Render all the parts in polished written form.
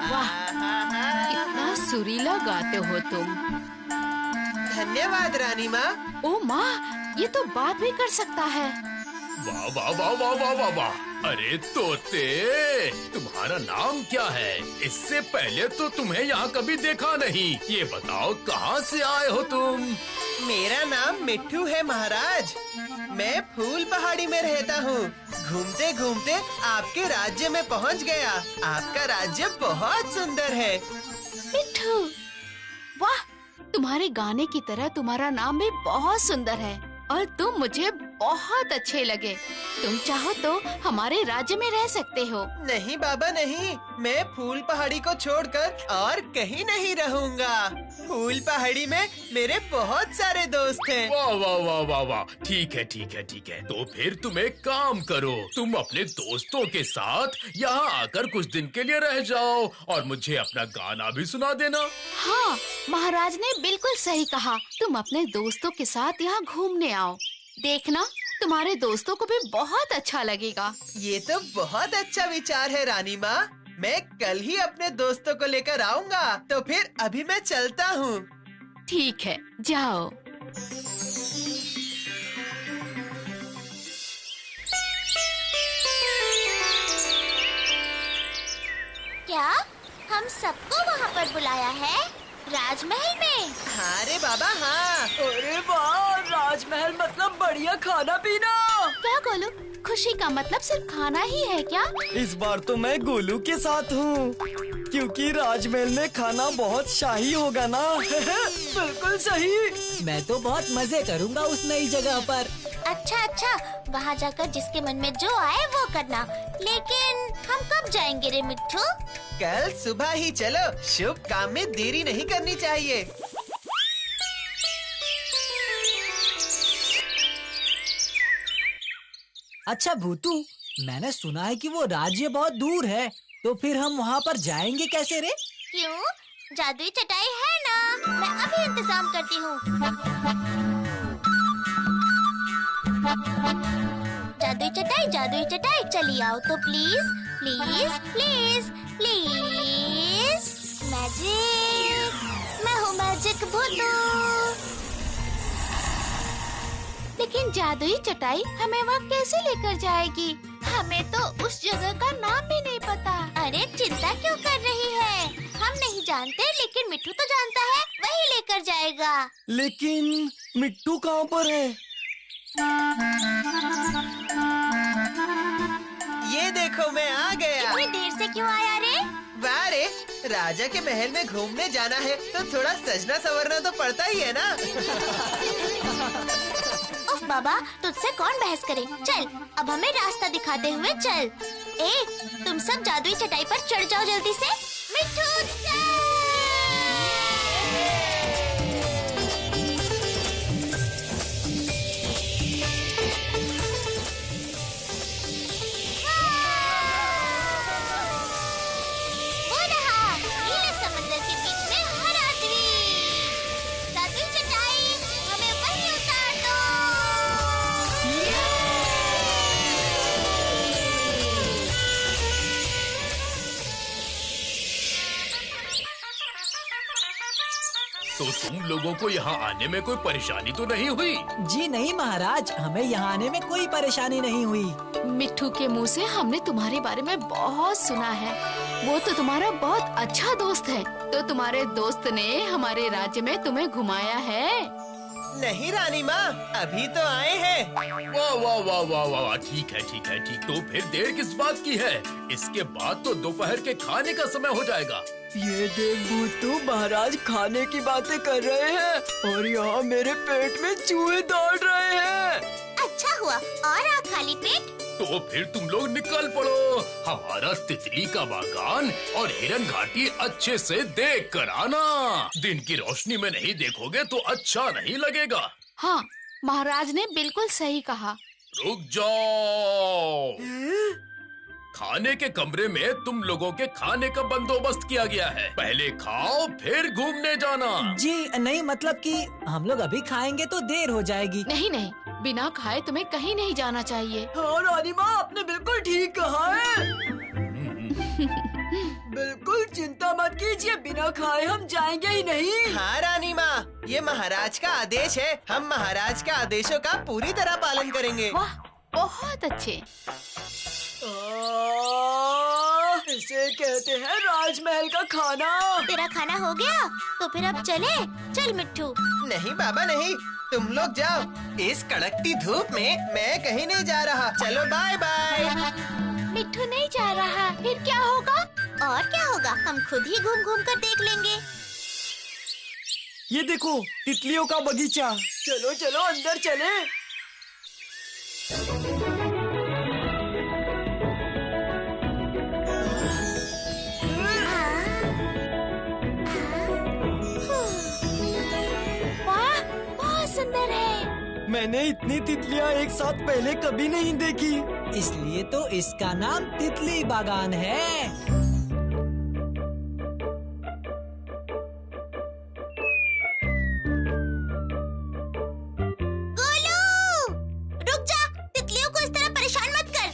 वाह, कितना सुरीला गाते हो तुम। धन्यवाद रानी माँ। ओ माँ, ये तो बात भी कर सकता है। वाह वाह वाह वाह वाह वाह वाह। अरे तोते, तुम्हारा नाम क्या है? इससे पहले तो तुम्हें यहाँ कभी देखा नहीं। ये बताओ कहाँ से आए हो तुम? मेरा नाम मिट्ठू है महाराज। मैं फूल पहाड़ी में रहता हूँ। घूमते घूमते आपके राज्य में पहुँच गया। आपका राज्य बहुत सुंदर है। मिट्ठू, वाह, तुम्हारे गाने की तरह तुम्हारा नाम भी बहुत सुंदर है और तुम मुझे बहुत अच्छे लगे। तुम चाहो तो हमारे राज्य में रह सकते हो। नहीं बाबा नहीं, मैं फूल पहाड़ी को छोड़कर और कहीं नहीं रहूँगा। फूल पहाड़ी में मेरे बहुत सारे दोस्त हैं। वाह वाह वाह वाह वाह। ठीक है ठीक है ठीक है। तो फिर तुम एक काम करो, तुम अपने दोस्तों के साथ यहाँ आकर कुछ दिन के लिए रह जाओ और मुझे अपना गाना भी सुना देना। हाँ, महाराज ने बिल्कुल सही कहा। तुम अपने दोस्तों के साथ यहाँ घूमने आओ। देखना, तुम्हारे दोस्तों को भी बहुत अच्छा लगेगा। ये तो बहुत अच्छा विचार है रानी माँ। मैं कल ही अपने दोस्तों को लेकर आऊँगा। तो फिर अभी मैं चलता हूँ। ठीक है, जाओ। क्या हम सबको वहाँ पर बुलाया है? राजमहल में? हाँ रे बाबा हाँ। अरे वाह, राजमहल मतलब बढ़िया खाना पीना। क्या गोलू, खुशी का मतलब सिर्फ खाना ही है क्या? इस बार तो मैं गोलू के साथ हूँ, क्योंकि राजमहल में खाना बहुत शाही होगा ना। बिल्कुल सही। मैं तो बहुत मजे करूँगा उस नई जगह पर। अच्छा अच्छा, वहाँ जाकर जिसके मन में जो आए वो करना। लेकिन हम कब जाएंगे रे मिट्ठू? कल सुबह ही चलो। शुभ काम में देरी नहीं करनी चाहिए। अच्छा भूतू, मैंने सुना है कि वो राज्य बहुत दूर है, तो फिर हम वहाँ पर जाएंगे कैसे रे? क्यों? जादुई चटाई है ना, मैं अभी इंतजाम करती हूँ। जादुई चटाई चली आओ तो please please please please. Magic, मैं हूँ मैजिक भूतू। लेकिन जादुई चटाई हमें वहाँ कैसे लेकर जाएगी? हमें तो उस जगह का नाम भी नहीं पता। अरे चिंता क्यों कर रही है? हम नहीं जानते, लेकिन मिट्ठू तो जानता है, वही लेकर जाएगा। लेकिन मिट्टू कहाँ पर है? ये देखो मैं आ गया। इतनी देर से क्यों आया रे? वाह रे, राजा के महल में घूमने जाना है तो थोड़ा सजना संवरना तो पड़ता ही है ना। उफ बाबा, तुझसे कौन बहस करे? चल, अब हमें रास्ता दिखाते हुए चल। तुम सब जादुई चटाई पर चढ़ जाओ जल्दी से। मिट्ठू चल! वो रहा, नीले समंदर के बीच में हरा द्वीप। जादुई चटाई, हमें वहीं उतार दो। तो तुम लोगों को यहाँ आने में कोई परेशानी तो नहीं हुई? जी नहीं महाराज, हमें यहाँ आने में कोई परेशानी नहीं हुई। मिट्ठू के मुंह से हमने तुम्हारे बारे में बहुत सुना है। वो तो तुम्हारा बहुत अच्छा दोस्त है। तो तुम्हारे दोस्त ने हमारे राज्य में तुम्हें घुमाया है? नहीं रानी माँ, अभी तो आए हैं। वाह वाह वाह वाह वाह वाह। ठीक है ठीक है ठीक। तो फिर देर किस बात की है? इसके बाद तो दोपहर के खाने का समय हो जाएगा। ये देख भूतू, महाराज खाने की बातें कर रहे हैं और यहाँ मेरे पेट में चूहे दौड़ रहे हैं। अच्छा हुआ, और आ खाली पेट। तो फिर तुम लोग निकल पड़ो। हमारा तितली का बागान और हिरन घाटी अच्छे से देख कर आना। दिन की रोशनी में नहीं देखोगे तो अच्छा नहीं लगेगा। हाँ, महाराज ने बिल्कुल सही कहा। रुक जाओ। खाने के कमरे में तुम लोगों के खाने का बंदोबस्त किया गया है। पहले खाओ फिर घूमने जाना। जी नहीं, मतलब कि हम लोग अभी खाएंगे तो देर हो जाएगी। नहीं नहीं, बिना खाए तुम्हें कहीं नहीं जाना चाहिए। हाँ रानी माँ, आपने बिल्कुल ठीक कहा है। बिल्कुल चिंता मत कीजिए, बिना खाए हम जाएंगे ही नहीं। हाँ रानी माँ, ये महाराज का आदेश है। हम महाराज के आदेशों का पूरी तरह पालन करेंगे। वाह, बहुत अच्छे। इसे कहते हैं राजमहल का खाना। तेरा खाना हो गया तो फिर अब चले। चल मिट्ठू। नहीं बाबा नहीं, तुम लोग जाओ। इस कड़कती धूप में मैं कहीं नहीं जा रहा। चलो बाय बाय। मिट्ठू नहीं जा रहा, फिर क्या होगा? और क्या होगा, हम खुद ही घूम घूम कर देख लेंगे। ये देखो तितलियों का बगीचा। चलो चलो अंदर चले। वाह, बहुत सुंदर है। मैंने इतनी तितलियां एक साथ पहले कभी नहीं देखी। इसलिए तो इसका नाम तितली बागान है। गोलू, रुक जा। तितलियों को इस तरह परेशान मत कर।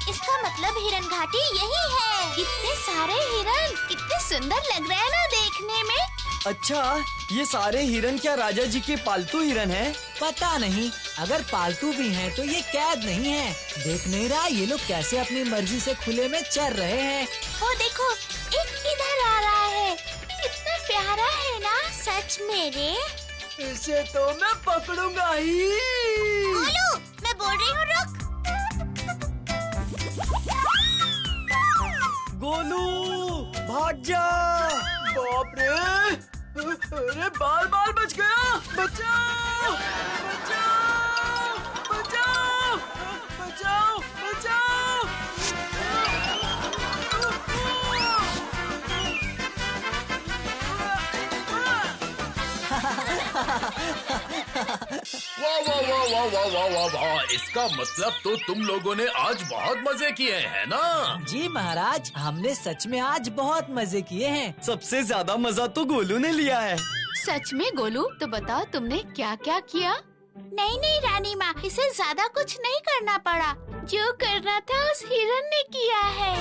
इसका मतलब हिरन घाटी यही है। कितने सारे हिरन, कितने सुंदर लग रहे हैं ना देखने में। अच्छा, ये सारे हिरन क्या राजा जी के पालतू हिरन हैं? पता नहीं, अगर पालतू भी हैं तो ये कैद नहीं है। देख नहीं रहा ये लोग कैसे अपनी मर्जी से खुले में चर रहे हैं। वो देखो, एक इधर आ रहा है। कितना प्यारा है ना। सच में रे। इसे तो मैं पकड़ूंगा ही। गोलू, मैं बोल रही हूँ रुक। गोलू भाग जा। बाप रे, अरे बाल बाल बच गया। बचाओ बचाओ बचाओ बचाओ बचाओ। वाह वाह वाह वाह वाह वाह वाह वाह, इसका मतलब तो तुम लोगों ने आज बहुत मजे किए हैं ना? जी महाराज, हमने सच में आज बहुत मजे किए हैं। सबसे ज्यादा मजा तो गोलू ने लिया है। सच में गोलू, तो बताओ तुमने क्या क्या किया? नहीं नहीं रानी माँ, इसे ज्यादा कुछ नहीं करना पड़ा। जो करना था उस हिरन ने किया है।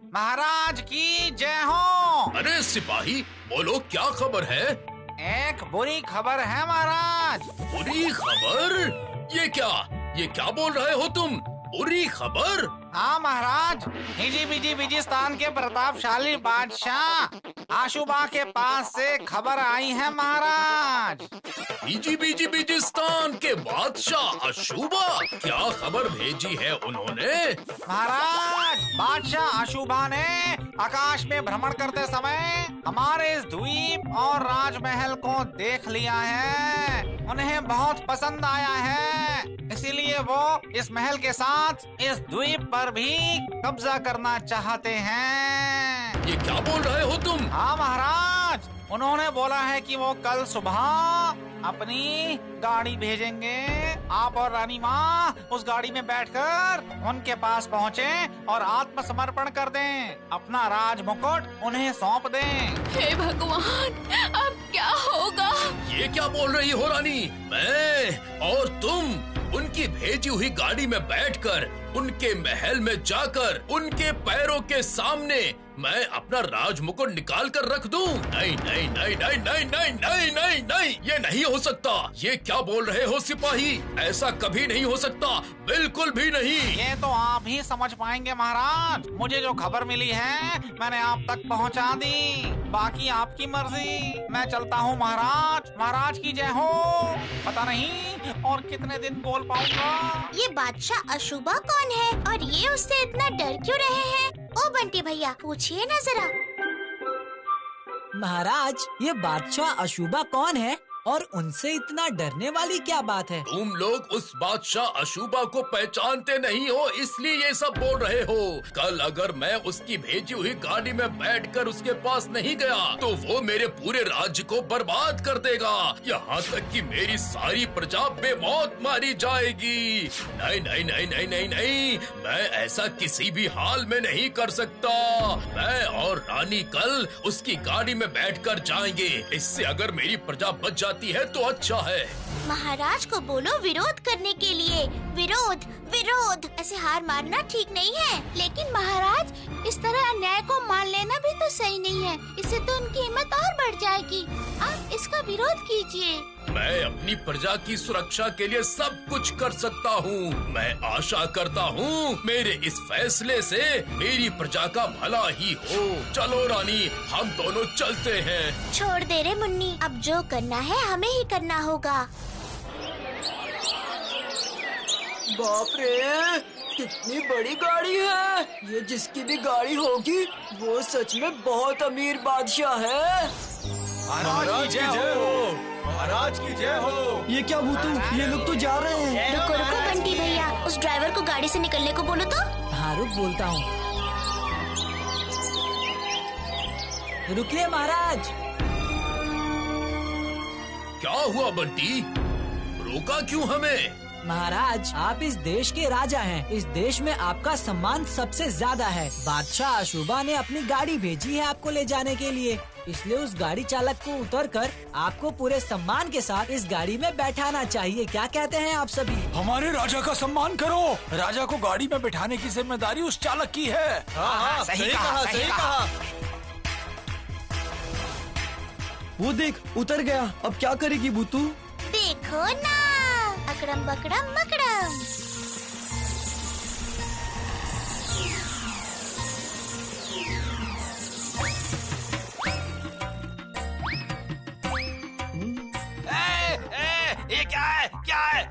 महाराज की जय हो। अरे सिपाही, बोलो क्या खबर है? एक बुरी खबर है महाराज। बुरी खबर? ये क्या बोल रहे हो तुम? बुरी खबर? हाँ महाराज, हिजी बिजी बिजिस्तान के प्रतापशाली बादशाह आशुबा के पास से खबर आई है महाराज। बीजी बीजी बिजिस्तान के बादशाह अशुबा, क्या खबर भेजी है उन्होंने? महाराज, बादशाह अशुबा ने आकाश में भ्रमण करते समय हमारे इस द्वीप और राजमहल को देख लिया है। उन्हें बहुत पसंद आया है, इसीलिए वो इस महल के साथ इस द्वीप पर भी कब्जा करना चाहते हैं। ये क्या बोल रहे हो तुम? हाँ महाराज, उन्होंने बोला है कि वो कल सुबह अपनी गाड़ी भेजेंगे। आप और रानी माँ उस गाड़ी में बैठकर उनके पास पहुँचे और आत्मसमर्पण कर दें। अपना राज मुकुट उन्हें सौंप दें। हे भगवान, अब क्या होगा? ये क्या बोल रही हो रानी? मैं और तुम उनकी भेजी हुई गाड़ी में बैठकर उनके महल में जाकर उनके पैरों के सामने मैं अपना राज मुकुट निकाल कर रख दूं? नहीं नहीं नहीं नहीं नहीं नहीं नहीं नहीं नहीं, ये नहीं हो सकता। ये क्या बोल रहे हो सिपाही? ऐसा कभी नहीं हो सकता, बिल्कुल भी नहीं। ये तो आप ही समझ पाएंगे महाराज। मुझे जो खबर मिली है मैंने आप तक पहुंचा दी, बाकी आपकी मर्जी। मैं चलता हूँ महाराज। महाराज की जय हो। पता नहीं और कितने दिन बोल पाऊंगा। ये बादशाह अशुबा कौन है और ये उससे इतना डर क्यों रहे हैं? ओ बंटी भैया, पूछिए ना जरा। महाराज, ये बादशाह अशुबा कौन है और उनसे इतना डरने वाली क्या बात है? तुम लोग उस बादशाह अशुबा को पहचानते नहीं हो, इसलिए ये सब बोल रहे हो। कल अगर मैं उसकी भेजी हुई गाड़ी में बैठकर उसके पास नहीं गया तो वो मेरे पूरे राज्य को बर्बाद कर देगा, यहाँ तक कि मेरी सारी प्रजा बेमौत मारी जाएगी। नहीं नहीं नहीं नहीं नहीं नहीं, मैं ऐसा किसी भी हाल में नहीं कर सकता। मैं और रानी कल उसकी गाड़ी में बैठकर जाएंगे। इससे अगर मेरी प्रजा बच जाती है तो अच्छा है। महाराज को बोलो विरोध करने के लिए। विरोध विरोध, ऐसे हार मारना ठीक नहीं है। लेकिन महाराज, इस तरह अन्याय को मान लेना भी तो सही नहीं है। इससे तो उनकी हिम्मत और बढ़ जाएगी। आप इसका विरोध कीजिए। मैं अपनी प्रजा की सुरक्षा के लिए सब कुछ कर सकता हूँ। मैं आशा करता हूँ मेरे इस फैसले से मेरी प्रजा का भला ही हो। चलो रानी, हम दोनों चलते हैं। छोड़ दे रे मुन्नी, अब जो करना है हमें ही करना होगा। बाप रे, कितनी बड़ी गाड़ी है। ये जिसकी भी गाड़ी होगी वो सच में बहुत अमीर बादशाह है। महाराज की जय हो, महाराज की जय हो। ये क्या भूतू, ये लोग तो जा रहे हैं। रुको रुको बंटी भैया, उस ड्राइवर को गाड़ी से निकलने को बोलो तो। हाँ रुक, बोलता हूँ। रुकिए महाराज। क्या हुआ बंटी, रोका क्यों हमें? महाराज, आप इस देश के राजा हैं। इस देश में आपका सम्मान सबसे ज्यादा है। बादशाह अशुबा ने अपनी गाड़ी भेजी है आपको ले जाने के लिए, इसलिए उस गाड़ी चालक को उतरकर आपको पूरे सम्मान के साथ इस गाड़ी में बैठाना चाहिए। क्या कहते हैं आप सभी? हमारे राजा का सम्मान करो। राजा को गाड़ी में बैठाने की जिम्मेदारी उस चालक की है। हाँ, सही कहा, सही कहा। वो देख, उतर गया। अब क्या करेगी भूतू? देखो ना, अकड़म बकड़म मकड़म। ये क्या है, क्या है,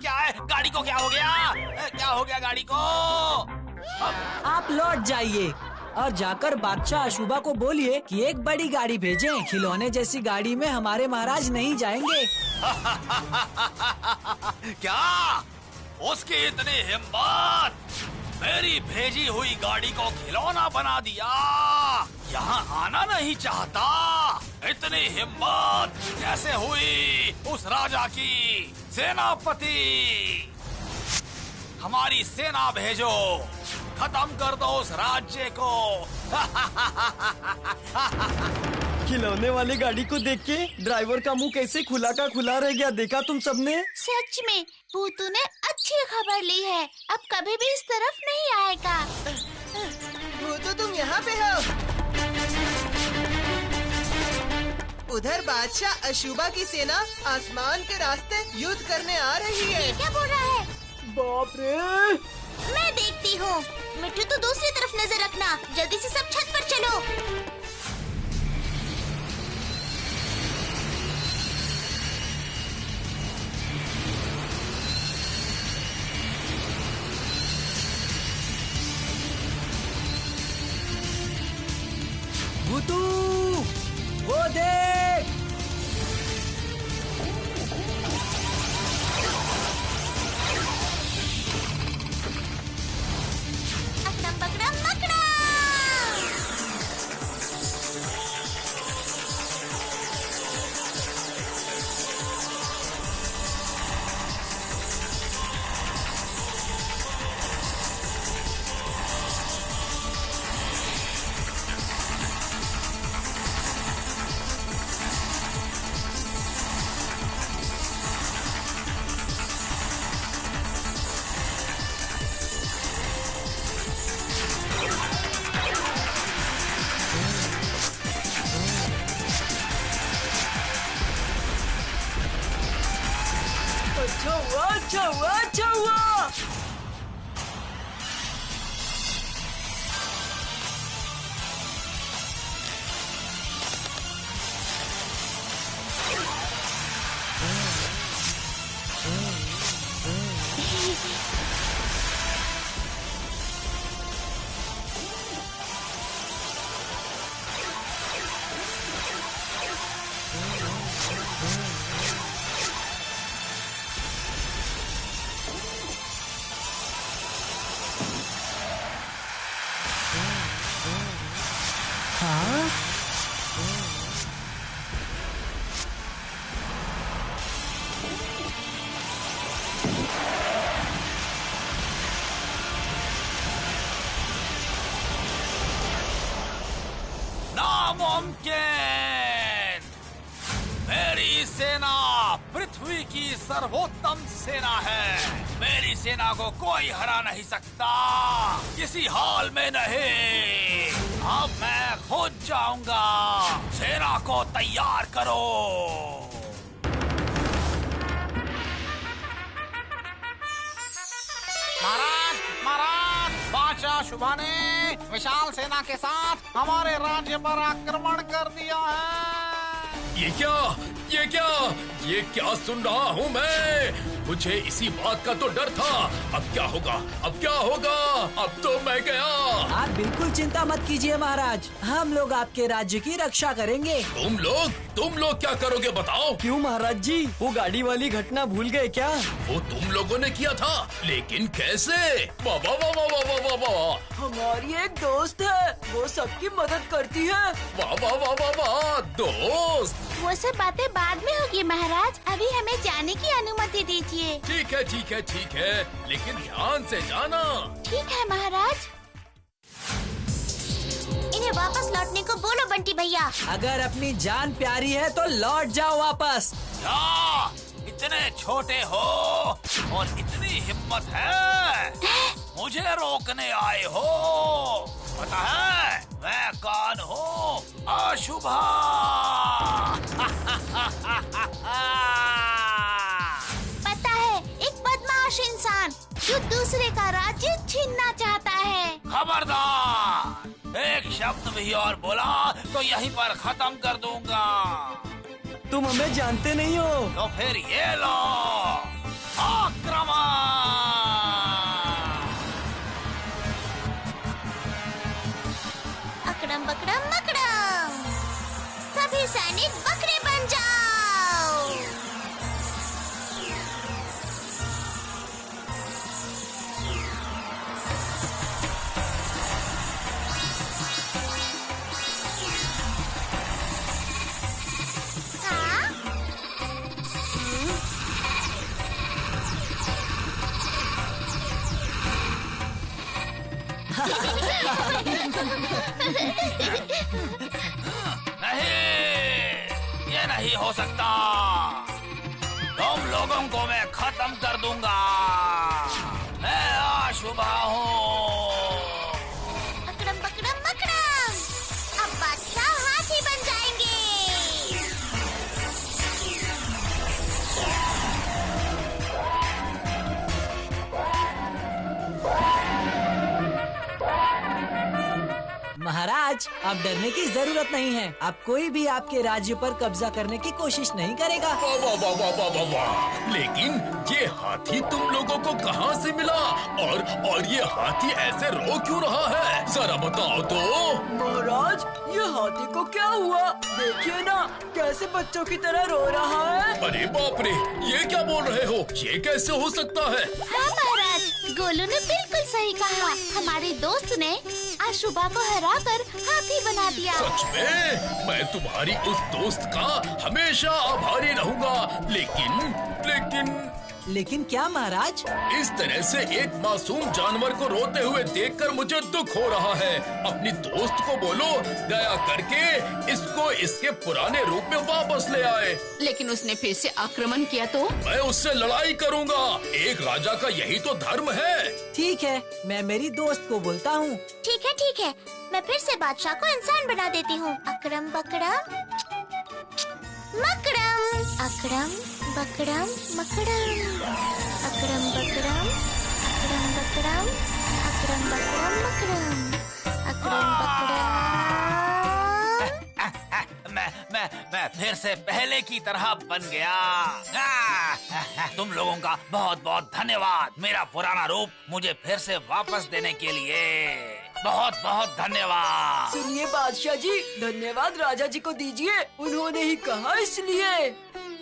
क्या है? गाड़ी को क्या हो गया? क्या हो गया गाड़ी को? आप लौट जाइए और जाकर बादशाह अशुबा को बोलिए कि एक बड़ी गाड़ी भेजें। खिलौने जैसी गाड़ी में हमारे महाराज नहीं जाएंगे। क्या उसकी इतनी हिम्मत? मेरी भेजी हुई गाड़ी को खिलौना बना दिया। यहाँ आना नहीं चाहता। इतनी हिम्मत कैसे हुई उस राजा की? सेनापति, हमारी सेना भेजो, खत्म कर दो उस राज्य को। खिलौने वाली गाड़ी को देख के ड्राइवर का मुंह कैसे खुला का खुला रह गया। देखा तुम सबने? सच में भूतू ने अच्छी खबर ली है। अब कभी भी इस तरफ नहीं आएगा। भूतू, तुम यहाँ पे हो? उधर बादशाह अशुबा की सेना आसमान के रास्ते युद्ध करने आ रही है। ये क्या बोल रहा है? बाप रे, मैं देखती हूँ। मिट्टू तो दूसरी तरफ नजर रखना। जल्दी से सब छत पर चलो। भूतू, वो देख। अकड़म बकड़म मकड़म। अच्छा हुआ, अच्छा हुआ, अच्छा हुआ। सर्वोत्तम सेना है। मेरी सेना को कोई हरा नहीं सकता, किसी हाल में नहीं। अब मैं खुद जाऊंगा। सेना को तैयार करो। महाराज, महाराज, बादशाह अशुभा ने विशाल सेना के साथ हमारे राज्य पर आक्रमण कर दिया है। ये क्या, ये क्या, ये क्या सुन रहा हूँ मैं? मुझे इसी बात का तो डर था। अब क्या होगा, अब क्या होगा? अब तो मैं गया। आप बिल्कुल चिंता मत कीजिए महाराज, हम लोग आपके राज्य की रक्षा करेंगे। तुम लोग क्या करोगे बताओ? क्यों महाराज जी, वो गाड़ी वाली घटना भूल गए क्या? वो तुम लोगों ने किया था, लेकिन कैसे? वाह वाह वाह वाह वाह वाह वाह वाह। हमारी एक दोस्त है, वो सबकी मदद करती है। वाह वाह वाह वाह वाह, दोस्त। वो सब बातें बाद में होगी महाराज, अभी हमें जाने की अनुमति दीजिए। ठीक है ठीक है ठीक है, लेकिन ध्यान से जाना। ठीक है महाराज। इन्हें वापस लौटने को बोलो बंटी भैया। अगर अपनी जान प्यारी है तो लौट जाओ वापस। क्या इतने छोटे हो और इतनी हिम्मत है, मुझे रोकने आए हो? पता है मैं कौन हूँ? अशुभा। पता है, एक बदमाश इंसान जो दूसरे का राज्य छीनना चाहता है। खबरदार, एक शब्द भी और बोला तो यहीं पर खत्म कर दूंगा। तुम हमें जानते नहीं हो। तो फिर ये लो, आक्रमण। अकड़म बकड़म मकड़म, सभी सैनिक बकरे बन जाओ। हाँ? नहीं, ये नहीं हो सकता। तुम लोगों को मैं खत्म कर दूंगा। मैं अशुभा हूँ। अकड़म बकड़म मकड़म, अब बादशाह हाथी बन जाएंगे। महाराज, अब डरने की जरूरत नहीं है। अब कोई भी आपके राज्य पर कब्जा करने की कोशिश नहीं करेगा। वाह वाह वाह वाह वाह वाह वाह। लेकिन ये हाथी तुम लोगों को कहाँ से मिला? और ये हाथी ऐसे रो क्यों रहा है? जरा बताओ तो। महाराज, ये हाथी को क्या हुआ? देखिए ना, कैसे बच्चों की तरह रो रहा है। अरे बाप रे, ये क्या बोल रहे हो? ये कैसे हो सकता है? हाँ महाराज, गोलू ने बिल्कुल सही कहा। हमारे दोस्त ने अशुभा को हराकर हाथी बना दिया। सच में? मैं तुम्हारी उस दोस्त का हमेशा आभारी रहूंगा। लेकिन क्या महाराज? इस तरह से एक मासूम जानवर को रोते हुए देखकर मुझे दुख हो रहा है। अपनी दोस्त को बोलो दया करके इसको इसके पुराने रूप में वापस ले आए। लेकिन उसने फिर से आक्रमण किया तो? मैं उससे लड़ाई करूंगा। एक राजा का यही तो धर्म है। ठीक है, मैं मेरी दोस्त को बोलता हूँ। ठीक है, मैं फिर से बादशाह को इंसान बना देती हूँ। अकड़म बकड़म मकड़म, अकड़म बकड़म मकड़म, अकड़म बकड़म, अकड़म बकड़म, अकड़म बकड़म मकड़म, अकड़म बकड़म। मैं फिर से पहले की तरह बन गया। तुम लोगों का बहुत बहुत धन्यवाद, मेरा पुराना रूप मुझे फिर से वापस देने के लिए। बहुत बहुत धन्यवाद। सुनिए बादशाह जी, धन्यवाद राजा जी को दीजिए, उन्होंने ही कहा इसलिए।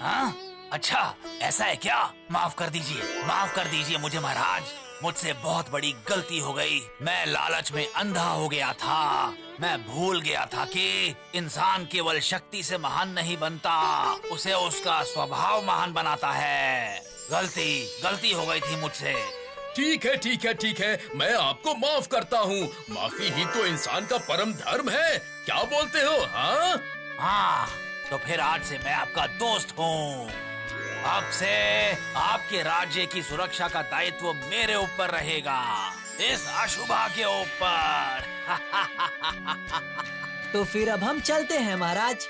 हाँ? अच्छा, ऐसा है क्या? माफ कर दीजिए मुझे महाराज। मुझसे बहुत बड़ी गलती हो गई। मैं लालच में अंधा हो गया था। मैं भूल गया था कि इंसान केवल शक्ति से महान नहीं बनता, उसे उसका स्वभाव महान बनाता है। गलती हो गई थी मुझसे। ठीक है, मैं आपको माफ करता हूँ। माफी ही तो इंसान का परम धर्म है। क्या बोलते हो? हाँ, तो फिर आज से मैं आपका दोस्त हूँ। अब से आपके राज्य की सुरक्षा का दायित्व मेरे ऊपर रहेगा, इस अशुभा के ऊपर। तो फिर अब हम चलते हैं महाराज।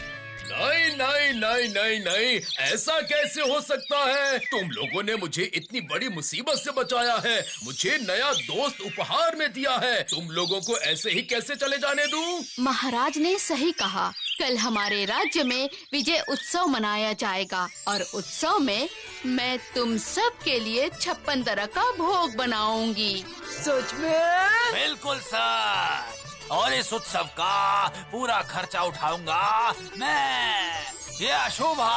नहीं नहीं नहीं नहीं नहीं, ऐसा कैसे हो सकता है? तुम लोगों ने मुझे इतनी बड़ी मुसीबत से बचाया है, मुझे नया दोस्त उपहार में दिया है, तुम लोगों को ऐसे ही कैसे चले जाने दूं? महाराज ने सही कहा। कल हमारे राज्य में विजय उत्सव मनाया जाएगा और उत्सव में मैं तुम सब के लिए 56 तरह का भोग बनाऊंगी। सच में? बिल्कुल सर, और इस उत्सव का पूरा खर्चा उठाऊंगा मैं, ये अशुभा।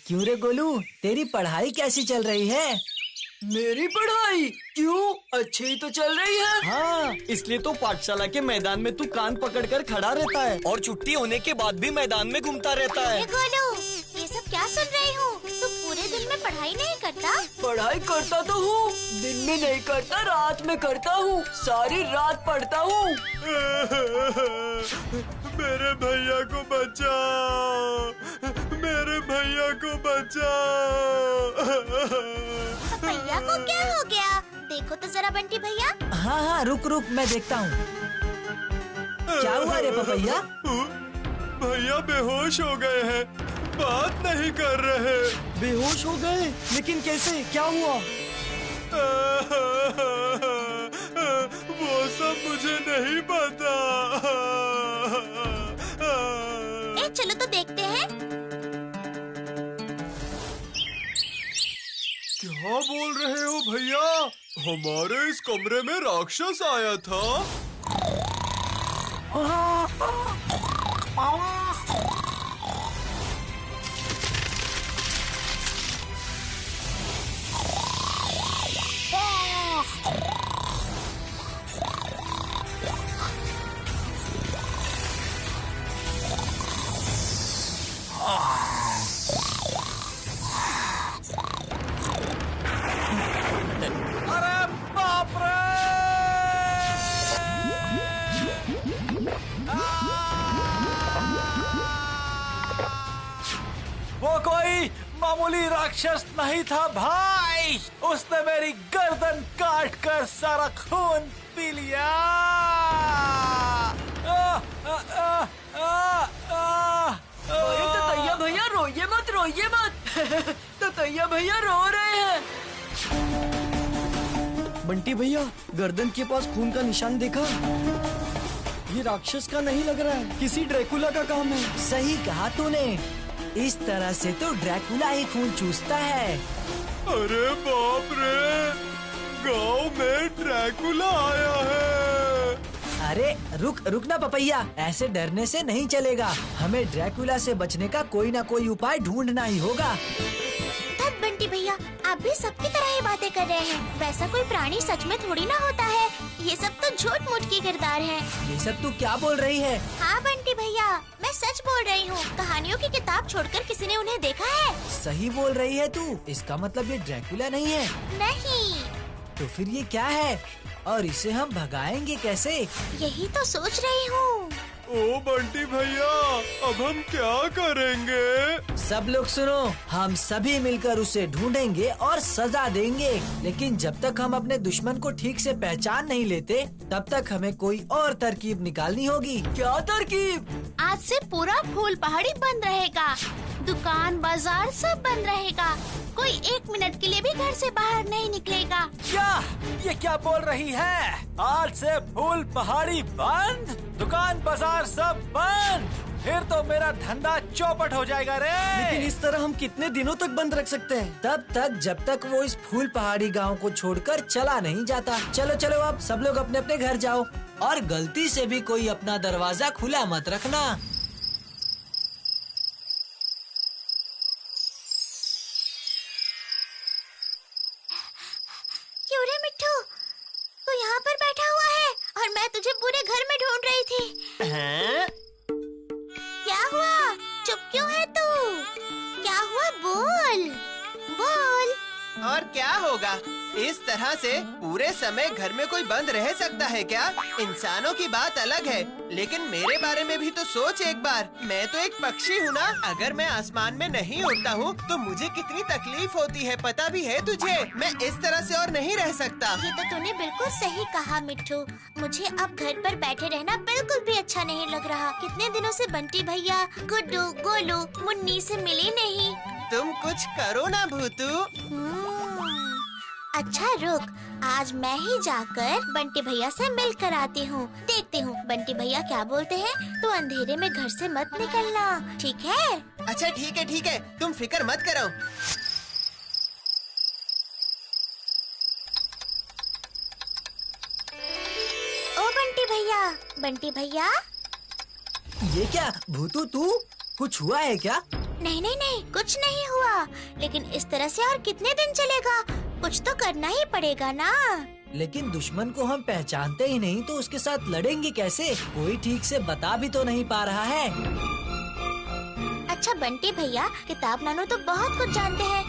क्यों रे गोलू, तेरी पढ़ाई कैसी चल रही है? मेरी पढ़ाई क्यों? अच्छी ही तो चल रही है। हाँ, इसलिए तो पाठशाला के मैदान में तू कान पकड़कर खड़ा रहता है और छुट्टी होने के बाद भी मैदान में घूमता रहता है। गोलू, ये सब क्या सुन रही हूँ? तू पूरे दिन में पढ़ाई नहीं करता? पढ़ाई करता तो हूँ, दिन में नहीं करता, रात में करता हूँ, सारी रात पढ़ता हूँ। मेरे भैया को बचाओ, मेरे भैया को बचाओ। भैया को क्या हो गया? देखो तो जरा बंटी भैया। हाँ हाँ, रुक रुक, मैं देखता हूँ। क्या हुआ रे पपैया? भैया बेहोश हो गए हैं, बात नहीं कर रहे। बेहोश हो गए? लेकिन कैसे? क्या हुआ? वो सब मुझे नहीं पता। चलो तो देखते हैं। क्या बोल रहे हो भैया? हमारे इस कमरे में राक्षस आया था। वो कोई मामूली राक्षस नहीं था भाई, उसने मेरी गर्दन काट कर सारा खून पी लिया। अरे ततैया भैया रोइए मत, रोइए मत। ततैया भैया रो रहे हैं। बंटी भैया, गर्दन के पास खून का निशान देखा? ये राक्षस का नहीं लग रहा है, किसी ड्रैकुला का काम है। सही कहा तूने, इस तरह से तो ड्रैकुला ही खून चूसता है। अरे बाप रे, गांव में ड्रैकुला आया है। अरे रुक ना पपैया, ऐसे डरने से नहीं चलेगा। हमें ड्रैकुला से बचने का कोई ना कोई उपाय ढूंढना ही होगा। तब बंटी भैया, आप भी सबकी तरह ही बातें कर रहे हैं। वैसा कोई प्राणी सच में थोड़ी ना होता है, ये सब तो झूठ मूठ की किरदार है। ये सब तू क्या बोल रही है? हाँ बंटी भैया, मैं सच बोल रही हूँ। कहानियों की किताब छोड़कर किसी ने उन्हें देखा है? सही बोल रही है तू। इसका मतलब ये ड्रैकुला नहीं है। नहीं। तो फिर ये क्या है और इसे हम भगाएंगे कैसे? यही तो सोच रही हूँ। ओ बंटी भैया, अब हम क्या करेंगे? सब लोग सुनो, हम सभी मिलकर उसे ढूंढेंगे और सजा देंगे। लेकिन जब तक हम अपने दुश्मन को ठीक से पहचान नहीं लेते, तब तक हमें कोई और तरकीब निकालनी होगी। क्या तरकीब? आज से पूरा फूल पहाड़ी बंद रहेगा, दुकान बाजार सब बंद रहेगा, कोई 1 मिनट के लिए भी घर से बाहर नहीं निकलेगा। क्या? ये क्या बोल रही है? आज से फूल पहाड़ी बंद, दुकान बाजार सब बंद? फिर तो मेरा धंधा चौपट हो जाएगा रे। लेकिन इस तरह हम कितने दिनों तक बंद रख सकते हैं? तब तक जब तक वो इस फूल पहाड़ी गांव को छोड़कर चला नहीं जाता। चलो चलो, अब सब लोग अपने अपने घर जाओ और गलती से भी कोई अपना दरवाजा खुला मत रखना। अरे मिट्ठू, तू यहाँ पर बैठा हुआ है और मैं तुझे पूरे घर में ढूंढ रही थी। हाँ? क्या हुआ? चुप क्यों है तू? क्या हुआ? बोल बोल। और क्या होगा? इस तरह से पूरे समय घर में कोई बंद रह सकता है क्या? इंसानों की बात अलग है, लेकिन मेरे बारे में भी तो सोच एक बार। मैं तो एक पक्षी हूँ ना। अगर मैं आसमान में नहीं उड़ता हूँ तो मुझे कितनी तकलीफ होती है, पता भी है तुझे। मैं इस तरह से और नहीं रह सकता। ये तो तूने बिल्कुल सही कहा मिट्ठू। मुझे अब घर पर बैठे रहना बिल्कुल भी अच्छा नहीं लग रहा। कितने दिनों से बंटी भैया, गुड्डू, गोलू, मुन्नी से मिले नहीं। तुम कुछ करो ना भूतू। अच्छा रुक, आज मैं ही जाकर बंटी भैया से मिल कर आती हूँ। देखती हूँ बंटी भैया क्या बोलते हैं। तो अंधेरे में घर से मत निकलना, ठीक है? अच्छा ठीक है, तुम फिक्र मत करो। ओ बंटी भैया। ये क्या भूतू, तू कुछ हुआ है क्या? नहीं, कुछ नहीं हुआ। लेकिन इस तरह से और कितने दिन चलेगा? कुछ तो करना ही पड़ेगा ना। लेकिन दुश्मन को हम पहचानते ही नहीं तो उसके साथ लड़ेंगे कैसे? कोई ठीक से बता भी तो नहीं पा रहा है। अच्छा बंटी भैया, किताब नानू तो बहुत कुछ जानते हैं।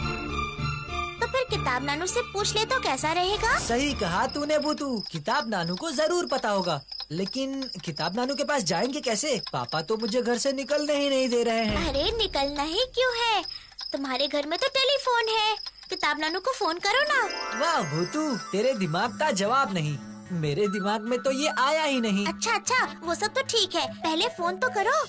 तो फिर किताब नानू से पूछ ले तो कैसा रहेगा? सही कहा तूने भूतू, किताब नानू को जरूर पता होगा। लेकिन किताब नानू के पास जाएंगे कैसे? पापा तो मुझे घर से निकलने ही नहीं दे रहे हैं। अरे निकलना ही क्यों है? तुम्हारे घर में तो टेलीफोन है। किताब नानू को फोन करो ना। वाह भूतू, तेरे दिमाग का जवाब नहीं। मेरे दिमाग में तो ये आया ही नहीं। अच्छा, वो सब तो ठीक है, पहले फोन तो करो।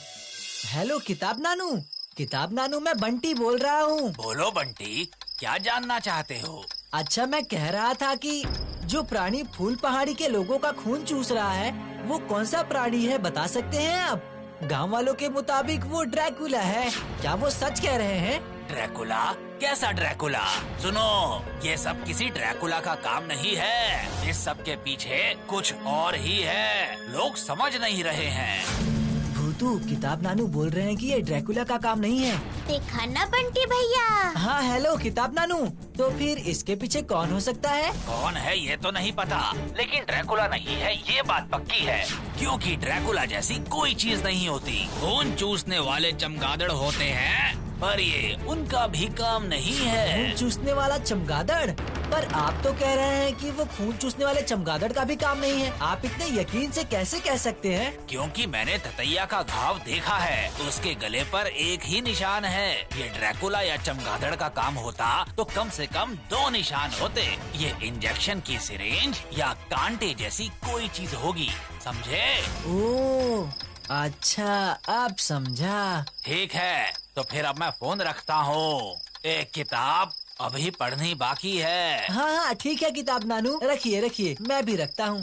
हेलो किताब नानू। किताब नानू, मैं बंटी बोल रहा हूँ। बोलो बंटी, क्या जानना चाहते हो? अच्छा, मैं कह रहा था कि जो प्राणी फूल पहाड़ी के लोगों का खून चूस रहा है वो कौन सा प्राणी है, बता सकते हैं आप? गांव वालों के मुताबिक वो ड्रैकुला है। क्या वो सच कह रहे हैं? ड्रैकुला? कैसा ड्रैकुला? सुनो, ये सब किसी ड्रैकुला का काम नहीं है। इस सब के पीछे कुछ और ही है, लोग समझ नहीं रहे हैं। भूतू, किताब नानू बोल रहे हैं कि ये ड्रैकुला का काम नहीं है। देखा ना बंटी भैया। हाँ हेलो किताब नानू, तो फिर इसके पीछे कौन हो सकता है? कौन है ये तो नहीं पता, लेकिन ड्रैकुला नहीं है ये बात पक्की है, क्योंकि ड्रैकुला जैसी कोई चीज नहीं होती। खून चूसने वाले चमगादड़ होते हैं, पर ये उनका भी काम नहीं है। खून चूसने वाला चमगादड़? पर आप तो कह रहे हैं कि वो खून चूसने वाले चमगादड़ का भी काम नहीं है। आप इतने यकीन से कैसे कह सकते हैं? क्योंकि मैंने ततैया का घाव देखा है, तो उसके गले पर एक ही निशान है। ये ड्रैकुला या चमगादड़ का काम होता तो कम से कम 2 निशान होते। ये इंजेक्शन की सिरिंज या कांटे जैसी कोई चीज होगी, समझे? ओह अच्छा, अब समझा। ठीक है, तो फिर अब मैं फोन रखता हूँ। एक किताब अभी पढ़नी बाकी है। हाँ ठीक है किताब नानू, रखिए, मैं भी रखता हूँ।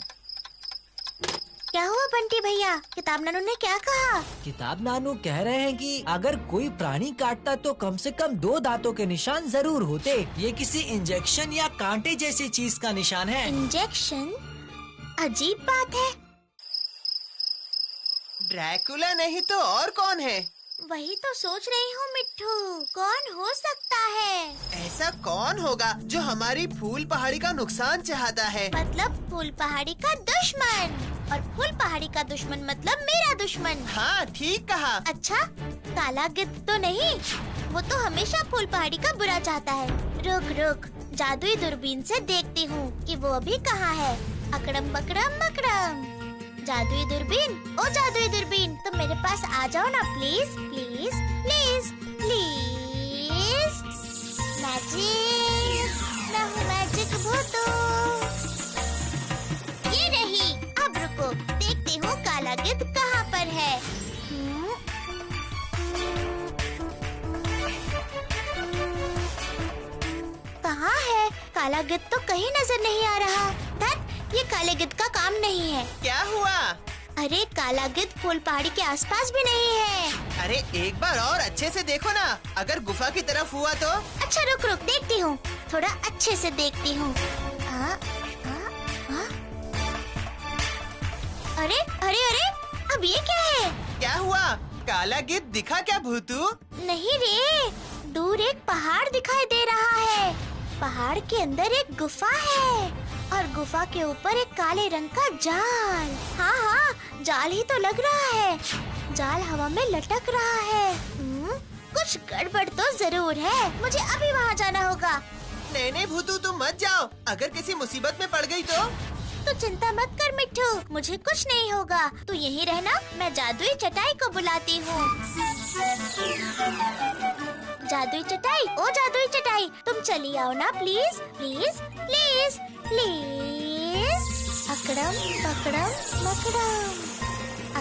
क्या हुआ बंटी भैया? किताब नानू ने क्या कहा? किताब नानू कह रहे हैं कि अगर कोई प्राणी काटता तो कम से कम 2 दांतों के निशान जरूर होते। ये किसी इंजेक्शन या कांटे जैसी चीज का निशान है। इंजेक्शन? अजीब बात है। ड्रैकुला नहीं तो और कौन है? वही तो सोच रही हूँ मिट्ठू, कौन हो सकता है? ऐसा कौन होगा जो हमारी फूल पहाड़ी का नुकसान चाहता है? मतलब फूल पहाड़ी का दुश्मन, और फूल पहाड़ी का दुश्मन मतलब मेरा दुश्मन। हाँ ठीक कहा। अच्छा, काला गिद्ध तो नहीं? वो तो हमेशा फूल पहाड़ी का बुरा चाहता है। रुक, जादुई दूरबीन से देखती हूँ कि वो अभी कहाँ है। अकड़म बकड़म मकड़म। जादुई दूरबीन, ओ जादुई दूरबीन, तुम मेरे पास आ जाओ ना प्लीज। मैजिक भूतू, ये रही। अब रुको, देखती हूँ काला गिद्ध कहाँ पर है। कहाँ है? काला गिद्ध तो कहीं नजर नहीं आ रहा। धत, ये काले गिद्ध का काम नहीं है। क्या हुआ? अरे काला गिद्ध फूल पहाड़ी के आसपास भी नहीं है। अरे एक बार और अच्छे से देखो ना, अगर गुफा की तरफ हुआ तो। अच्छा रुक, देखती हूँ, थोड़ा अच्छे से देखती हूँ। अरे, अब ये क्या है? क्या हुआ? काला गिद्ध दिखा क्या भूतू? नहीं रे, दूर एक पहाड़ दिखाई दे रहा है। पहाड़ के अंदर एक गुफा है और गुफा के ऊपर एक काले रंग का जाल। हाँ हाँ, जाल ही तो लग रहा है। जाल हवा में लटक रहा है। कुछ गड़बड़ तो जरूर है। मुझे अभी वहाँ जाना होगा। नहीं नहीं भूतू, तुम मत जाओ। अगर किसी मुसीबत में पड़ गई तो चिंता मत कर मिट्ठू, मुझे कुछ नहीं होगा। तू यहीं रहना, मैं जादुई चटाई को बुलाती हूँ। जादुई चटाई, ओ जादुई चटाई, तुम चली आओ ना प्लीज प्लीज प्लीज प्लीज। अकड़म पकड़म मकड़म,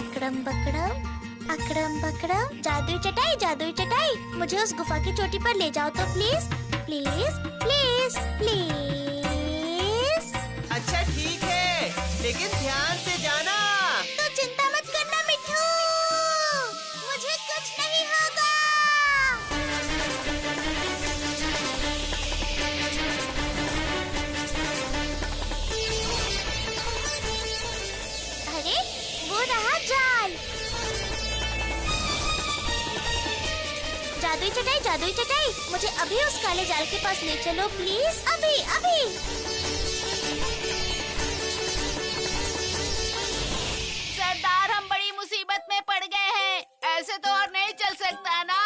अकड़म पकड़म अकड़म पकड़म। जादुई चटाई, मुझे उस गुफा की चोटी पर ले जाओ तो प्लीज प्लीज प्लीज प्लीज। अच्छा ठीक है, लेकिन ध्यान से जाना। तो चिंता मत करना मिट्ठू, मुझे कुछ नहीं होगा। अरे वो रहा जाल। जादुई चटाई, मुझे अभी उस काले जाल के पास ले चलो प्लीज, अभी अभी। सरदार, हम बड़ी मुसीबत में पड़ गए हैं। ऐसे तो और नहीं चल सकता ना।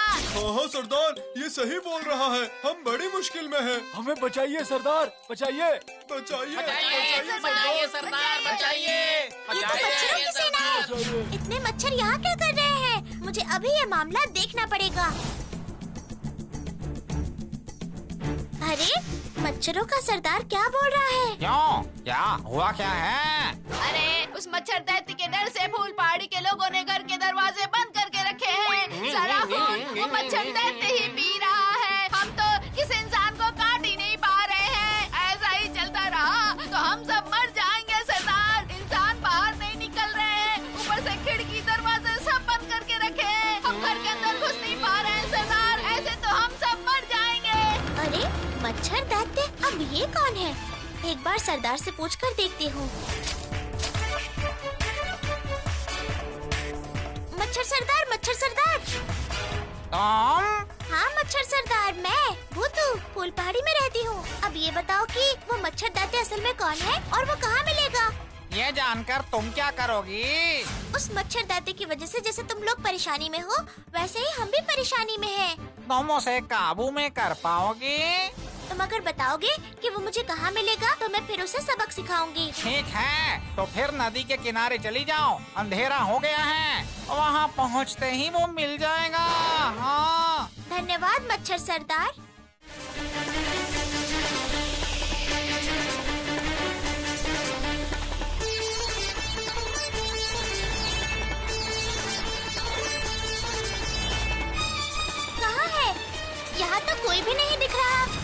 हाँ सरदार, ये सही बोल रहा है। हम बड़ी मुश्किल में हैं। हमें बचाइए सरदार, बचाइए बचाइए सरदार, बचाइए। ये तो मच्छरों की सेना है। इतने मच्छर यहाँ क्या कर रहे हैं? मुझे अभी ये मामला देखना पड़ेगा। अरे मच्छरों का सरदार क्या बोल रहा है? क्यों? क्या हुआ क्या है? अरे उस मच्छर दैत्य के डर से फूल पहाड़ी के लोगों ने घर के दरवाजे बंद करके रखे हैं। सारा खून वो मच्छर दैत्य ही पी रहा है। हम तो किस इंसान को काट ही नहीं पा रहे हैं। ऐसा ही चलता रहा तो हम सब मर जाएंगे सरदार। इंसान बाहर नहीं निकल रहे हैं, ऊपर से खिड़की दरवाजे सब बंद करके रखे हैं। हम घर के अंदर घुस नहीं पा रहे हैं सरदार। ऐसे तो हम सब मर जाएंगे। अरे मच्छर दैत्य, अब ये कौन है? एक बार सरदार से पूछ कर देखती हूँ। मच्छर सरदार। हाँ मच्छर सरदार, मैं भूतू फूल पहाड़ी में रहती हूँ। अब ये बताओ कि वो मच्छर दैत्य असल में कौन है और वो कहाँ मिलेगा? ये जानकर तुम क्या करोगी? उस मच्छर दैत्य की वजह से जैसे तुम लोग परेशानी में हो, वैसे ही हम भी परेशानी में हैं। तुम उसे काबू में कर पाओगी? तुम अगर बताओगे कि वो मुझे कहाँ मिलेगा तो मैं फिर उसे सबक सिखाऊंगी। ठीक है, तो फिर नदी के किनारे चली जाओ। अंधेरा हो गया है, वहाँ पहुँचते ही वो मिल जाएगा। हाँ। धन्यवाद मच्छर सरदार। कहाँ है? यहाँ तो कोई भी नहीं दिख रहा।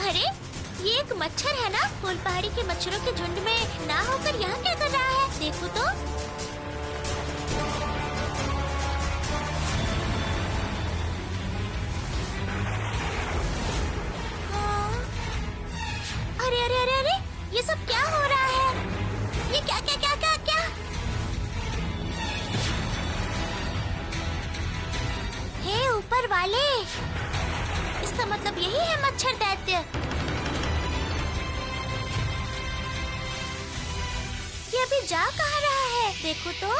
अरे ये एक मच्छर है ना? फूल पहाड़ी के मच्छरों के झुंड में ना होकर यहाँ क्या कर रहा है? देखो तो। हाँ। अरे अरे अरे अरे, ये सब क्या हो रहा है? ये क्या क्या क्या क्या क्या? हे ऊपर वाले, इसका मतलब यही है मच्छर दैत्य। ये अभी जा कहाँ रहा है? देखो तो।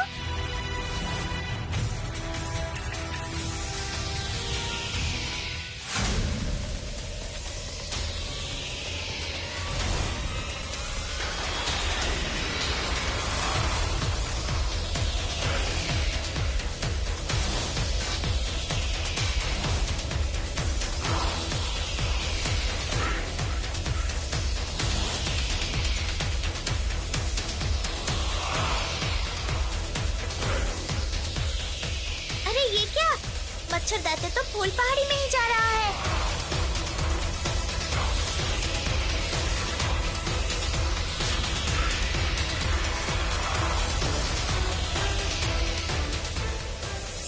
मच्छर दैत्य तो फूल पहाड़ी में ही जा रहा है।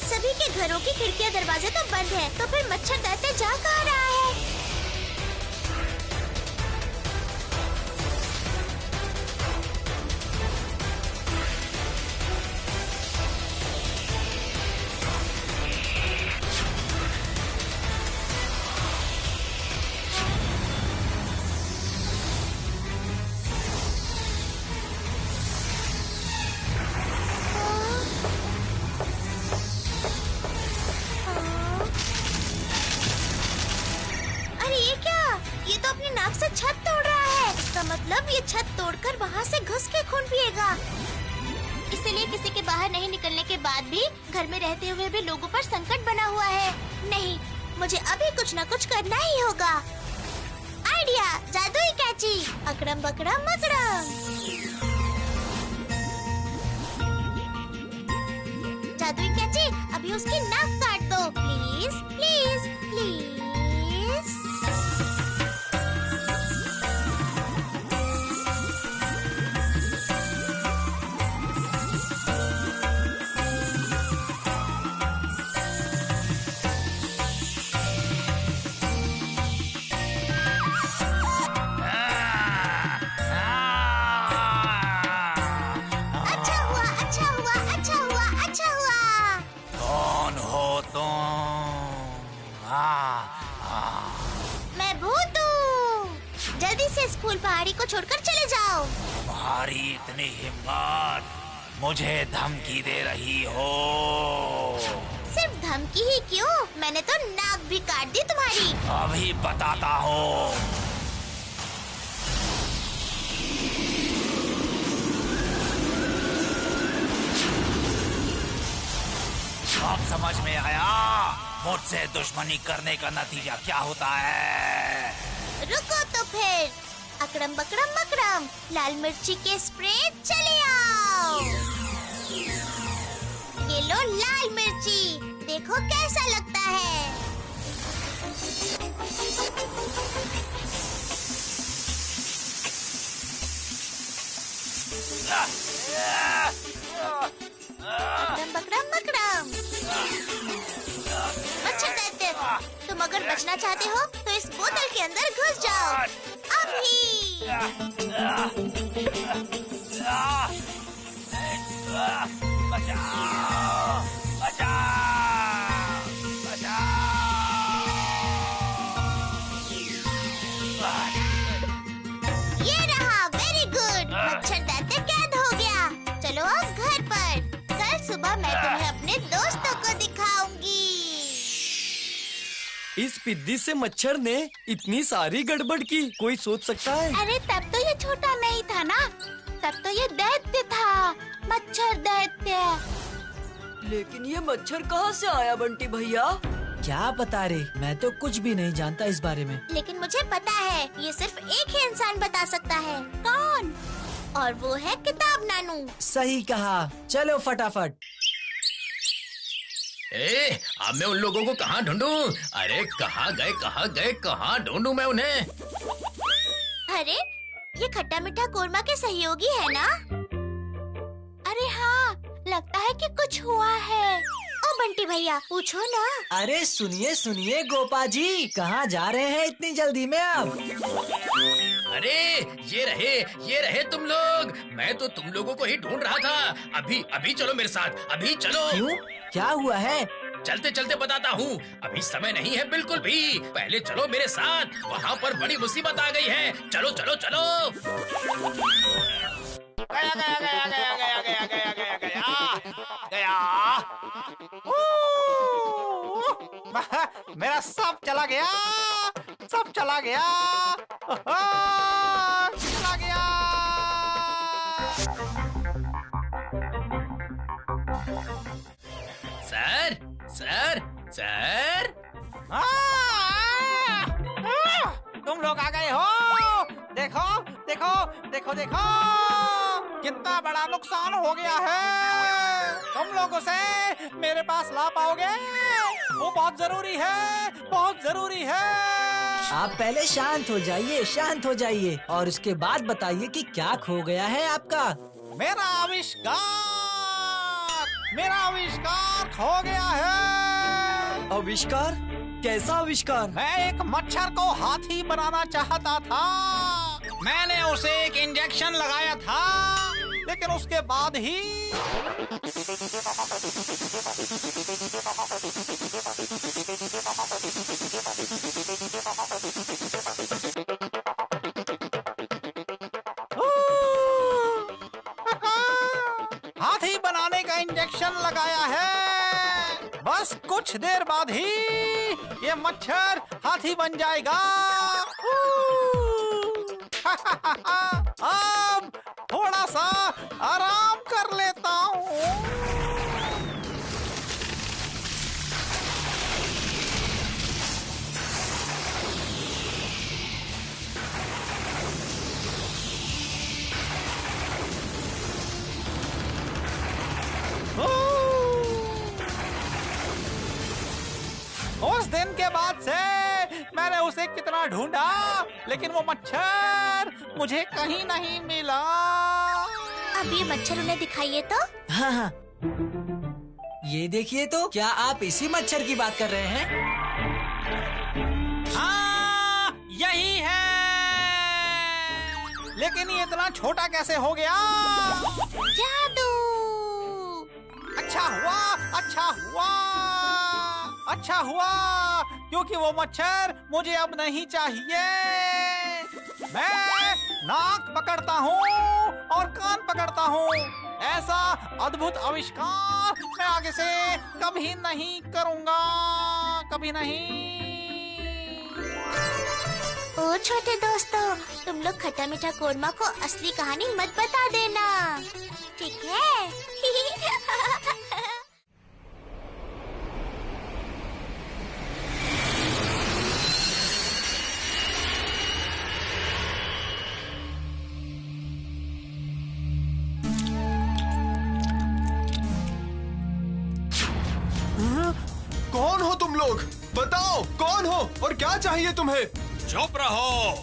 सभी के घर घरों की खिड़कियाँ दरवाजे तो बंद है, तो फिर मच्छर दैत्य जा कहाँ रहा है? छत तोड़ रहा है। इसका मतलब ये छत तोड़कर वहाँ से घुस के खून पिएगा। इसलिए किसी के बाहर नहीं निकलने के बाद भी घर में रहते हुए भी लोगों पर संकट बना हुआ है। नहीं, मुझे अभी कुछ न कुछ करना ही होगा। आइडिया, जादुई कैंची, अकड़म बकड़म मकड़म। जादुई कैंची, अभी उसकी नाक काट दो, प्लीज प्लीज प्लीज। फूल पहाड़ी को छोड़कर चले जाओ। तुम्हारी इतनी हिम्मत, मुझे धमकी दे रही हो? सिर्फ धमकी ही क्यों, मैंने तो नाक भी काट दी तुम्हारी। अभी बताता हूँ। अब समझ में आया मुझसे दुश्मनी करने का नतीजा क्या होता है। रुको तो फिर, अकड़म बकड़म मकड़म, लाल मिर्ची के स्प्रे चले आओ। ये लो लाल मिर्ची, देखो कैसा लगता है। अकड़म बकड़म मकड़म। मच्छर दैत्य, तुम अगर बचना चाहते हो तो इस बोतल के अंदर घुस जाओ अभी। बचाओ, बचाओ, बचाओ। ये रहा, वेरी गुड। मच्छर दैत्य कैद हो गया। चलो अब घर पर, कल सुबह मैं तुम्हें अपने दोस्तों को दिखाऊंगी। इस पिद्दी से मच्छर ने इतनी सारी गड़बड़ की, कोई सोच सकता है? अरे तब तो ये छोटा नहीं था ना, तब तो ये दैत्य था, मच्छर दैत्य। लेकिन ये मच्छर कहाँ से आया बंटी भैया? क्या पता रे, मैं तो कुछ भी नहीं जानता इस बारे में। लेकिन मुझे पता है, ये सिर्फ एक ही इंसान बता सकता है। कौन? और वो है किताब नानू। सही कहा, चलो फटाफट। अब मैं उन लोगों को कहाँ ढूंढूं? अरे कहाँ गए, कहाँ ढूंढूं मैं उन्हें? अरे ये खट्टा मीठा कोरमा के सहयोगी है ना? अरे हाँ, लगता है कि कुछ हुआ है। ओ बंटी भैया, पूछो ना। अरे सुनिए सुनिए गोपा जी, कहाँ जा रहे हैं इतनी जल्दी में अब? अरे ये रहे तुम लोग। मैं तो तुम लोगों को ही ढूंढ रहा था। अभी चलो मेरे साथ, अभी चलो। क्यों, क्या हुआ है? चलते चलते बताता हूँ, अभी समय नहीं है बिल्कुल भी। पहले चलो मेरे साथ, वहाँ पर बड़ी मुसीबत आ गई है। चलो चलो चलो। मेरा सब चला गया, सब चला गया, चला गया। सर सर सर, तुम लोग आ गए हो। देखो देखो देखो देखो, कितना बड़ा नुकसान हो गया है। तुम लोग उसे मेरे पास ला पाओगे? वो बहुत जरूरी है, बहुत जरूरी है। आप पहले शांत हो जाइए और उसके बाद बताइए कि क्या खो गया है आपका। मेरा आविष्कार खो गया है। आविष्कार? कैसा आविष्कार? मैं एक मच्छर को हाथी बनाना चाहता था। मैंने उसे एक इंजेक्शन लगाया था, लेकिन उसके बाद ही हाथी बनाने का इंजेक्शन लगाया है। बस कुछ देर बाद ही ये मच्छर हाथी बन जाएगा। अब थोड़ा सा आराम कर लेता हूँ। उस दिन के बाद से मैंने उसे कितना ढूंढा, लेकिन वो मच्छर मुझे कहीं नहीं मिला। अब ये मच्छर उन्हें दिखाइए तो। हाँ हाँ, ये देखिए तो, क्या आप इसी मच्छर की बात कर रहे हैं? हाँ, यही है। लेकिन ये इतना छोटा कैसे हो गया? जादू। अच्छा हुआ, अच्छा हुआ, अच्छा हुआ, क्योंकि वो मच्छर मुझे अब नहीं चाहिए। मैं नाक पकड़ता हूँ और कान पकड़ता हूँ। ऐसा अद्भुत आविष्कार मैं आगे से कभी नहीं करूँगा, कभी नहीं। ओ छोटे दोस्तों, तुम लोग खट्टा मीठा कोरमा को असली कहानी मत बता देना, ठीक है? कौन हो तुम लोग? बताओ कौन हो और क्या चाहिए तुम्हें? चुप रहो,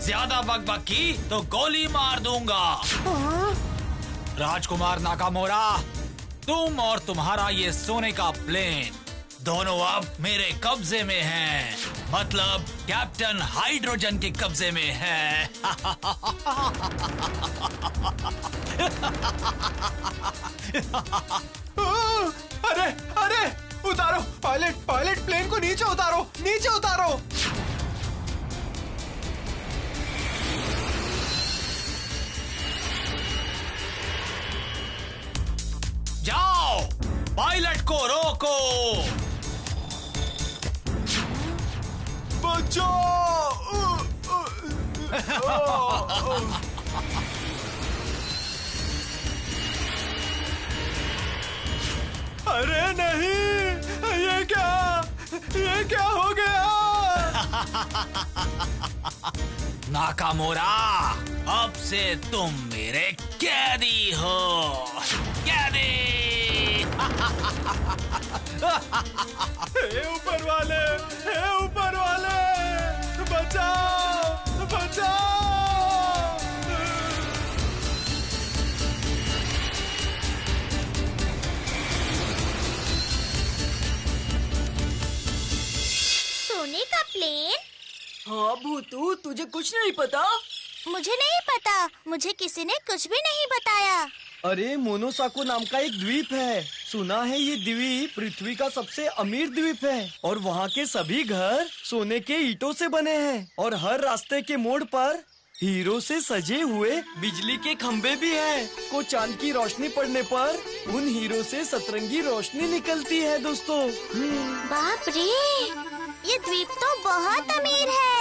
ज्यादा बकबक की तो गोली मार दूंगा। राजकुमार नाकामोरा, तुम और तुम्हारा ये सोने का प्लेन दोनों अब मेरे कब्जे में हैं। मतलब कैप्टन हाइड्रोजन के कब्जे में है। अरे अरे, उतारो पायलट, पायलट प्लेन को नीचे उतारो, नीचे उतारो। जाओ, पायलट को रोको। बचाओ! अरे नहीं, ये क्या हो गया? नाकामोरा, अब से तुम मेरे कैदी हो, कैदी। हे ऊपर वाले, हे ऊपर वाले, बचाओ, बचाओ! सोने का प्लेन? हाँ भूतू, तुझे कुछ नहीं पता? मुझे नहीं पता, मुझे किसी ने कुछ भी नहीं बताया। अरे मोनोसाको नाम का एक द्वीप है। सुना है ये द्वीप पृथ्वी का सबसे अमीर द्वीप है और वहाँ के सभी घर सोने के ईंटों से बने हैं और हर रास्ते के मोड़ पर हीरो से सजे हुए बिजली के खंभे भी हैं। को चांद की रोशनी पड़ने पर उन हीरो से सतरंगी रोशनी निकलती है दोस्तों। बाप रे, ये द्वीप तो बहुत अमीर है।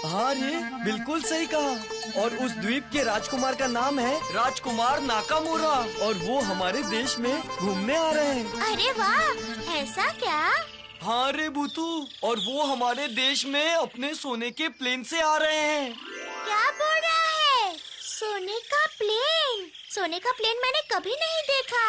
हाँ रे, बिल्कुल सही कहा। और उस द्वीप के राजकुमार का नाम है राजकुमार नाकामोरा और वो हमारे देश में घूमने आ रहे हैं। अरे वाह, ऐसा क्या? हाँ रे भूतू, और वो हमारे देश में अपने सोने के प्लेन से आ रहे हैं। क्या बोल रहा है? सोने का प्लेन? सोने का प्लेन मैंने कभी नहीं देखा।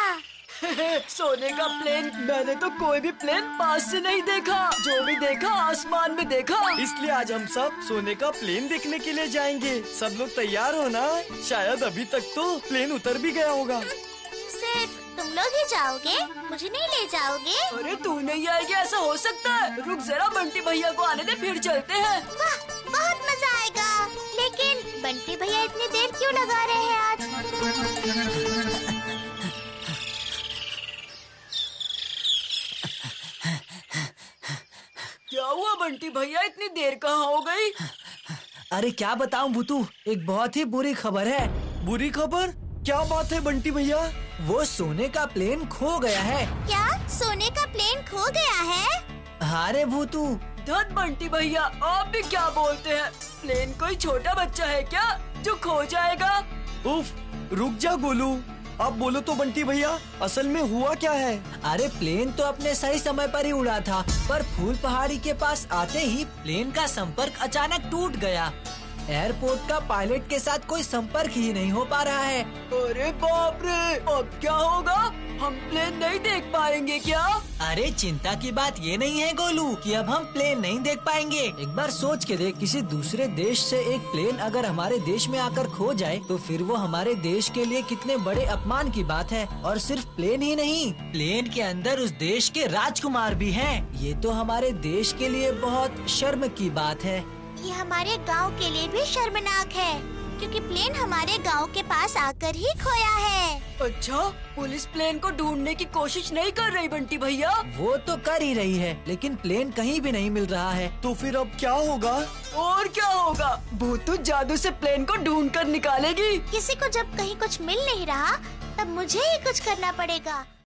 सोने का प्लेन? मैंने तो कोई भी प्लेन पास से नहीं देखा। जो भी देखा आसमान में देखा। इसलिए आज हम सब सोने का प्लेन देखने के लिए जाएंगे। सब लोग तैयार हो ना? शायद अभी तक तो प्लेन उतर भी गया होगा। सिर्फ तुम लोग ही जाओगे, मुझे नहीं ले जाओगे? अरे तू नहीं आएगी ऐसा हो सकता है? रुक जरा, बंटी भैया को आने दे, फिर चलते हैं। वाह, बहुत मजा आएगा। लेकिन बंटी भैया इतनी देर क्यों लगा रहे हैं आज? क्या हुआ बंटी भैया, इतनी देर कहाँ हो गई? अरे क्या बताऊं भूतू, एक बहुत ही बुरी खबर है। बुरी खबर? क्या बात है बंटी भैया? वो सोने का प्लेन खो गया है। क्या सोने का प्लेन खो गया है? हाँ रे भूतू। धत बंटी भैया, आप भी क्या बोलते हैं? प्लेन कोई छोटा बच्चा है क्या जो खो जाएगा? उफ, रुक जा गोलू, आप बोलो तो बंटी भैया, असल में हुआ क्या है? अरे प्लेन तो अपने सही समय पर ही उड़ा था, पर फूल पहाड़ी के पास आते ही प्लेन का संपर्क अचानक टूट गया। एयरपोर्ट का पायलट के साथ कोई संपर्क ही नहीं हो पा रहा है। अरे बाप रे, अब क्या होगा? हम प्लेन नहीं देख पाएंगे क्या? अरे चिंता की बात ये नहीं है गोलू कि अब हम प्लेन नहीं देख पाएंगे। एक बार सोच के देख, किसी दूसरे देश से एक प्लेन अगर हमारे देश में आकर खो जाए तो फिर वो हमारे देश के लिए कितने बड़े अपमान की बात है। और सिर्फ प्लेन ही नहीं, प्लेन के अंदर उस देश के राजकुमार भी हैं। ये तो हमारे देश के लिए बहुत शर्म की बात है। ये हमारे गांव के लिए भी शर्मनाक है, क्योंकि प्लेन हमारे गांव के पास आकर ही खोया है। अच्छा, पुलिस प्लेन को ढूंढने की कोशिश नहीं कर रही बंटी भैया? वो तो कर ही रही है, लेकिन प्लेन कहीं भी नहीं मिल रहा है। तो फिर अब क्या होगा? और क्या होगा? भूतू जादू से प्लेन को ढूंढ कर निकालेगी। किसी को जब कहीं कुछ मिल नहीं रहा, तब मुझे ही कुछ करना पड़ेगा।